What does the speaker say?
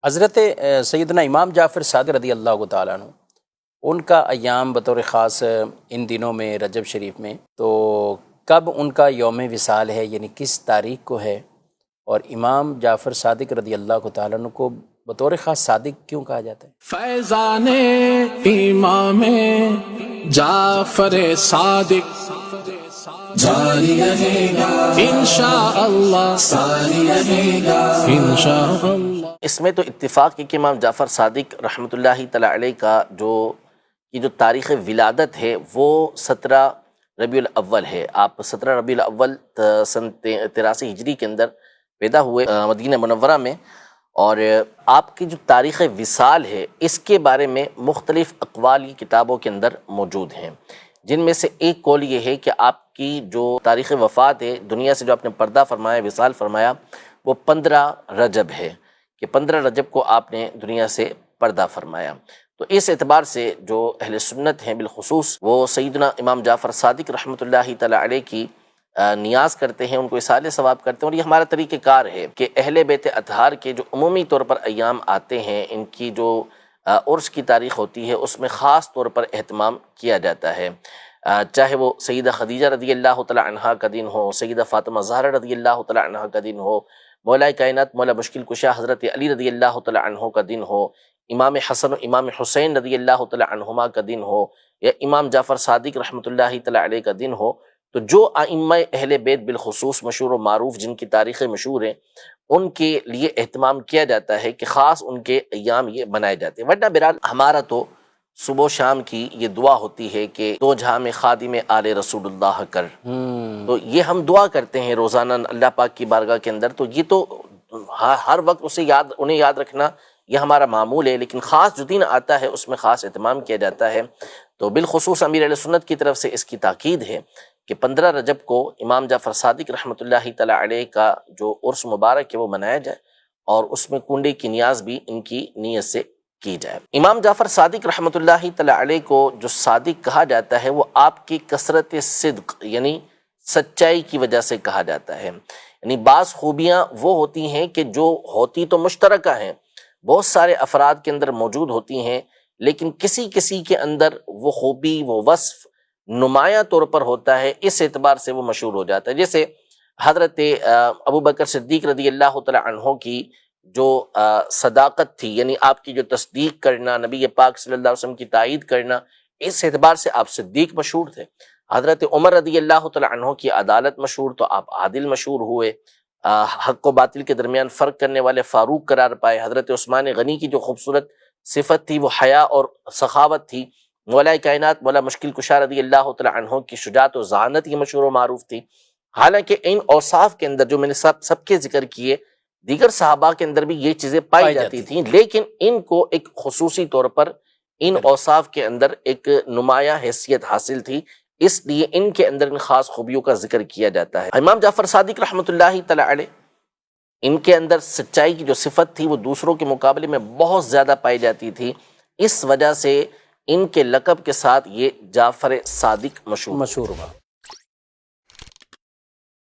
حضرت سیدنا امام جعفر صادق رضی اللہ تعالیٰ عنہ، ان کا ایام بطور خاص ان دنوں میں رجب شریف میں، تو کب ان کا یوم وصال ہے، یعنی کس تاریخ کو ہے؟ اور امام جعفر صادق رضی اللہ تعالیٰ عنہ کو بطور خاص صادق کیوں کہا جاتا ہے؟ فیضان امام جعفر صادق جاری رہے گا انشاءاللہ، ساری رہے گا انشاءاللہ۔ اس میں تو اتفاق ہے کہ امام جعفر صادق رحمۃ اللہ تعالی علیہ کا جو تاریخ ولادت ہے وہ 17 ربیع الاول ہے۔ آپ 17 ربیع الاول سن 83 ہجری کے اندر پیدا ہوئے مدینہ منورہ میں، اور آپ کی جو تاریخ وصال ہے اس کے بارے میں مختلف اقوال کتابوں کے اندر موجود ہیں، جن میں سے ایک قول یہ ہے کہ آپ کی جو تاریخ وفات ہے، دنیا سے جو آپ نے پردہ فرمایا، وصال فرمایا، وہ 15 رجب ہے، کہ 15 رجب کو آپ نے دنیا سے پردہ فرمایا۔ تو اس اعتبار سے جو اہل سنت ہیں بالخصوص وہ سیدنا امام جعفر صادق رحمۃ اللہ تعالی علیہ کی نیاز کرتے ہیں، ان کو اصالِ ثواب کرتے ہیں، اور یہ ہمارا طریقہ کار ہے کہ اہل بیت اطہار کے جو عمومی طور پر ایام آتے ہیں، ان کی جو عرس کی تاریخ ہوتی ہے اس میں خاص طور پر اہتمام کیا جاتا ہے، چاہے وہ سیدہ خدیجہ رضی اللہ تعالی عنہا کا دن ہو، سیدہ فاطمہ زہرا رضی اللہ تعالی عنہا کا دن ہو، مولا کائنات مولا مشکل کشا حضرت علی رضی اللہ تعالی عنہ کا دن ہو، امام حسن و امام حسین رضی اللہ تعالی عنہما کا دن ہو، یا امام جعفر صادق رحمۃ اللہ تعالی علیہ کا دن ہو، تو جو ائمہ اہل بیت بالخصوص مشہور و معروف جن کی تاریخیں مشہور ہیں، ان کے لیے اہتمام کیا جاتا ہے کہ خاص ان کے ایام یہ بنائے جاتے ہیں۔ ورنہ بہرحال ہمارا تو صبح و شام کی یہ دعا ہوتی ہے کہ دو جہاں میں خادم آل رسول اللہ کر، تو یہ ہم دعا کرتے ہیں روزانہ اللہ پاک کی بارگاہ کے اندر، تو یہ تو ہر وقت انہیں یاد رکھنا یہ ہمارا معمول ہے، لیکن خاص جو دن آتا ہے اس میں خاص اہتمام کیا جاتا ہے۔ تو بالخصوص امیر اہل سنت کی طرف سے اس کی تاکید ہے کہ 15 رجب کو امام جعفر صادق رحمۃ اللہ تعالی علیہ کا جو عرس مبارک ہے وہ منایا جائے، اور اس میں کنڈے کی نیاز بھی ان کی نیت سے کی جائے۔ امام جعفر صادق رحمۃ اللہ تعالی علیہ کو جو صادق کہا جاتا ہے وہ آپ کی کثرت صدق یعنی سچائی کی وجہ سے کہا جاتا ہے، یعنی بعض خوبیاں وہ ہوتی ہیں کہ جو ہوتی تو مشترکہ ہیں، بہت سارے افراد کے اندر موجود ہوتی ہیں، لیکن کسی کسی کے اندر وہ خوبی وہ وصف نمایاں طور پر ہوتا ہے، اس اعتبار سے وہ مشہور ہو جاتا ہے۔ جیسے حضرت ابو بکر صدیق رضی اللہ تعالی عنہ کی جو صداقت تھی، یعنی آپ کی جو تصدیق کرنا، نبی پاک صلی اللہ علیہ وسلم کی تائید کرنا، اس اعتبار سے آپ صدیق مشہور تھے۔ حضرت عمر رضی اللہ تعالی عنہ کی عدالت مشہور، تو آپ عادل مشہور ہوئے، حق و باطل کے درمیان فرق کرنے والے فاروق قرار پائے۔ حضرت عثمان غنی کی جو خوبصورت صفت تھی وہ حیا اور سخاوت تھی۔ مولا کائنات مولا مشکل کشا رضی اللہ تعالی عنہ کی شجاعت و ذہانت یہ مشہور و معروف تھی۔ حالانکہ ان اوصاف کے اندر جو میں نے سب کے ذکر کیے، دیگر صحابہ کے اندر بھی یہ چیزیں پائی جاتی تھیں، لیکن ان کو ایک خصوصی طور پر ان اوصاف کے اندر ایک نمایاں حیثیت حاصل تھی، اس لیے ان کے اندر ان خاص خوبیوں کا ذکر کیا جاتا ہے۔ امام جعفر صادق رحمۃ اللہ تعالی علیہ، ان کے اندر سچائی کی جو صفت تھی وہ دوسروں کے مقابلے میں بہت زیادہ پائی جاتی تھی، اس وجہ سے ان کے لقب کے ساتھ یہ جعفر صادق مشہور ہوا۔